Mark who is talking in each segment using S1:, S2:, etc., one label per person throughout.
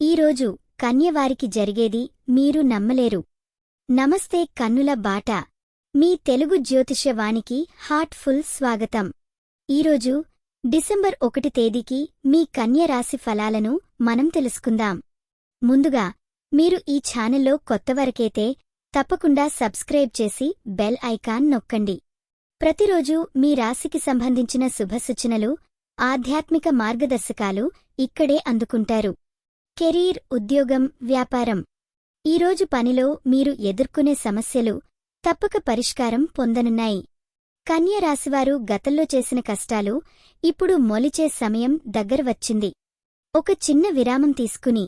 S1: ఈరోజు కన్యవారికి జరిగేది మీరు నమ్మలేరు. నమస్తే కన్నుల బాట. మీ తెలుగు జ్యోతిష్యవాణికి హార్ట్ఫుల్ స్వాగతం. ఈరోజు డిసెంబర్ 1 తేదీకి మీ కన్య రాశి ఫలాలను మనం తెలుసుకుందాం. ముందుగా మీరు ఈ ఛానల్లో కొత్తవరకైతే తప్పకుండా సబ్స్క్రైబ్ చేసి బెల్ ఐకాన్ నొక్కండి. ప్రతిరోజు మీ రాశికి సంబంధించిన శుభసూచనలు, ఆధ్యాత్మిక మార్గదర్శకాలు ఇక్కడే అందుకుంటారు. కెరీర్, ఉద్యోగం, వ్యాపారం. ఈరోజు పనిలో మీరు ఎదుర్కొనే సమస్యలు తప్పక పరిష్కారం పొందనున్నాయి. కన్య రాశివారు గతంలో చేసిన కష్టాలు ఇప్పుడు మొలిచే సమయం దగ్గర వచ్చింది. ఒక చిన్న విరామం తీసుకుని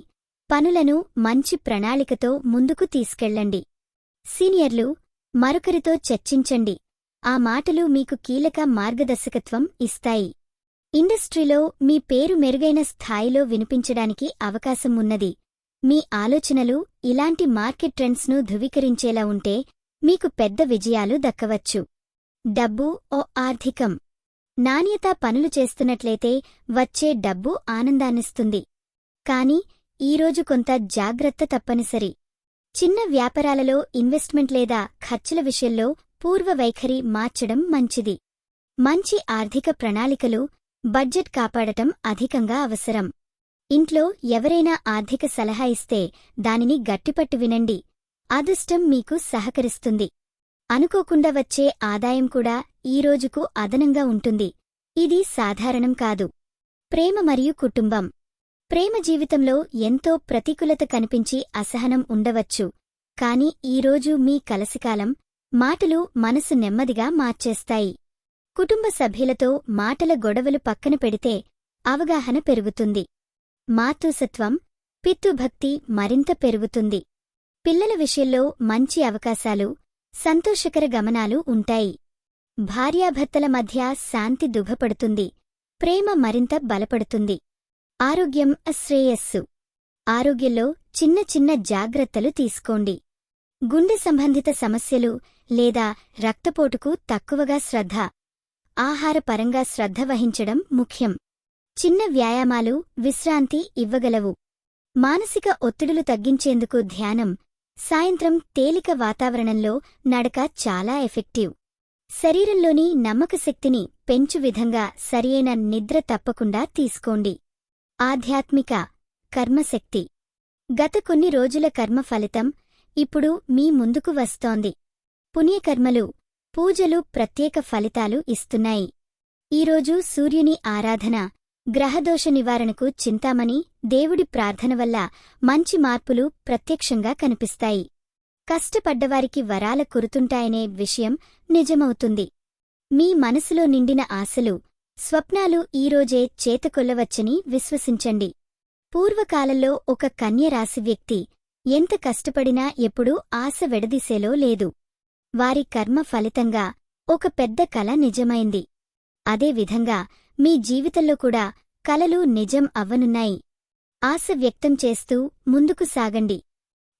S1: పనులను మంచి ప్రణాళికతో ముందుకు తీసుకెళ్లండి. సీనియర్లు, మరొకరితో చర్చించండి. ఆ మాటలు మీకు కీలక మార్గదర్శకత్వం ఇస్తాయి. ఇండస్ట్రీలో మీ పేరు మెరుగైన స్థాయిలో వినిపించడానికి అవకాశం ఉన్నది. మీ ఆలోచనలు ఇలాంటి మార్కెట్ ట్రెండ్స్ను ధృవీకరించేలా ఉంటే మీకు పెద్ద విజయాలు దక్కవచ్చు. డబ్బు ఓ ఆర్థికం. నాణ్యత పనులు చేస్తున్నట్లయితే వచ్చే డబ్బు ఆనందాన్నిస్తుంది. కాని ఈరోజు కొంత జాగ్రత్త తప్పనిసరి. చిన్న వ్యాపారాలలో ఇన్వెస్ట్మెంట్ లేదా ఖర్చుల విషయంలో పూర్వ వైఖరి మార్చడం మంచిది. మంచి ఆర్థిక ప్రణాళికలు, బడ్జెట్ కాపాడటం అధికంగా అవసరం. ఇంట్లో ఎవరైనా ఆర్థిక సలహా ఇస్తే దానిని గట్టిపట్టు వినండి. అదృష్టం మీకు సహకరిస్తుంది. అనుకోకుండా వచ్చే ఆదాయం కూడా ఈరోజుకు అదనంగా ఉంటుంది. ఇది సాధారణం కాదు. ప్రేమ మరియు కుటుంబం. ప్రేమ జీవితంలో ఎంతో ప్రతికూలత కనిపించి అసహనం ఉండవచ్చు. కాని ఈరోజు మీ కలసికాలం మాటలు మనసు నెమ్మదిగా మార్చేస్తాయి. కుటుంబ సభ్యులతో మాటల గొడవలు పక్కన పెడితే అవగాహన పెరుగుతుంది. మాతృసత్వం, పితృభక్తి మరింత పెరుగుతుంది. పిల్లల విషయంలో మంచి అవకాశాలు, సంతోషకర గమనాలు ఉంటాయి. భార్యాభర్తల మధ్య శాంతి దుఃఖపడుతుంది. ప్రేమ మరింత బలపడుతుంది. ఆరోగ్యం, శ్రేయస్సు. ఆరోగ్యంలో చిన్న చిన్న జాగ్రత్తలు తీసుకోండి. గుండె సంబంధిత సమస్యలు లేదా రక్తపోటుకు తక్కువగా శ్రద్ధ. ఆహారపరంగా శ్రద్ధ వహించడం ముఖ్యం. చిన్న వ్యాయామాలు విశ్రాంతి ఇవ్వగలవు. మానసిక ఒత్తిడులు తగ్గించేందుకు ధ్యానం, సాయంత్రం తేలిక వాతావరణంలో నడక చాలా ఎఫెక్టివ్. శరీరంలోని నమ్మకశక్తిని పెంచు విధంగా సరియైన నిద్ర తప్పకుండా తీసుకోండి. ఆధ్యాత్మిక, కర్మశక్తి. గత కొన్ని రోజుల కర్మ ఫలితం ఇప్పుడు మీ ముందుకు వస్తోంది. పుణ్యకర్మలు, పూజలు ప్రత్యేక ఫలితాలు ఇస్తున్నాయి. ఈరోజు సూర్యుని ఆరాధన, గ్రహదోష నివారణకు చింతామణి దేవుడి ప్రార్థన వల్ల మంచి మార్పులు ప్రత్యక్షంగా కనిపిస్తాయి. కష్టపడ్డవారికి వరాల కురుతుంటాయనే విషయం నిజమవుతుంది. మీ మనసులో నిండిన ఆశలు, స్వప్నాలు ఈరోజే చేతకొల్లవచ్చని విశ్వసించండి. పూర్వకాలంలో ఒక కన్య రాశి వ్యక్తి ఎంత కష్టపడినా ఎప్పుడూ ఆశ వెడదీసేలో లేదు. వారి కర్మ ఫలితంగా ఒక పెద్ద కల నిజమైంది. అదేవిధంగా మీ జీవితంలో కూడా కలలు నిజం అవ్వనున్నాయి. ఆశ వ్యక్తం చేస్తూ ముందుకు సాగండి.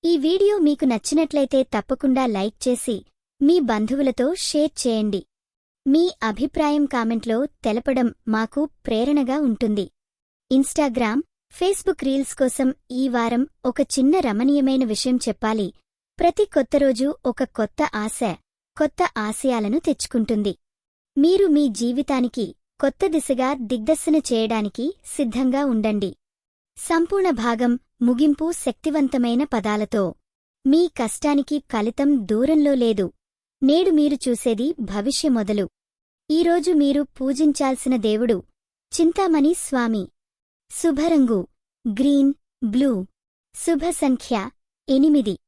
S1: ఈ వీడియో మీకు నచ్చినట్లయితే తప్పకుండా లైక్ చేసి మీ బంధువులతో షేర్ చేయండి. మీ అభిప్రాయం కామెంట్లో తెలపడం మాకు ప్రేరణగా ఉంటుంది. ఇన్స్టాగ్రామ్, ఫేస్బుక్ రీల్స్ కోసం ఈ వారం ఒక చిన్న రమణీయమైన విషయం చెప్పాలి. ప్రతి కొత్త రోజు ఒక కొత్త ఆశ, కొత్త ఆశయాలను తెచ్చుకుంటుంది. మీరు మీ జీవితానికి కొత్త దిశగా దిగ్దర్శన చేయడానికి సిద్ధంగా ఉండండి. సంపూర్ణ భాగం, ముగింపు శక్తివంతమైన పదాలతో. మీ కష్టానికి ఫలితం దూరంలో లేదు. నేడు మీరు చూసేది భవిష్య మొదలు. ఈరోజు మీరు పూజించాల్సిన దేవుడు చింతామణి స్వామి. శుభరంగు గ్రీన్, బ్లూ. శుభ సంఖ్య 8.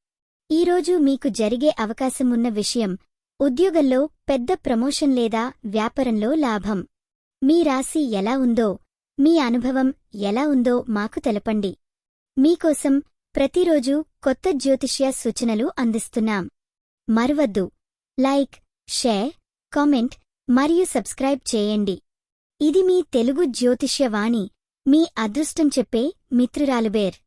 S1: ఈరోజు మీకు జరిగే అవకాశమున్న విషయం ఉద్యోగంలో పెద్ద ప్రమోషన్ లేదా వ్యాపారంలో లాభం. మీ రాశి ఎలా ఉందో, మీ అనుభవం ఎలా ఉందో మాకు తెలపండి. మీకోసం ప్రతిరోజు కొత్త జ్యోతిష్య సూచనలు అందిస్తున్నాం. మరవద్దు, లైక్, షేర్, కామెంట్ మరియు సబ్స్క్రైబ్ చేయండి. ఇది మీ తెలుగు జ్యోతిష్య వాణి, మీ అదృష్టం చెప్పే మిత్రురాలు బేర్.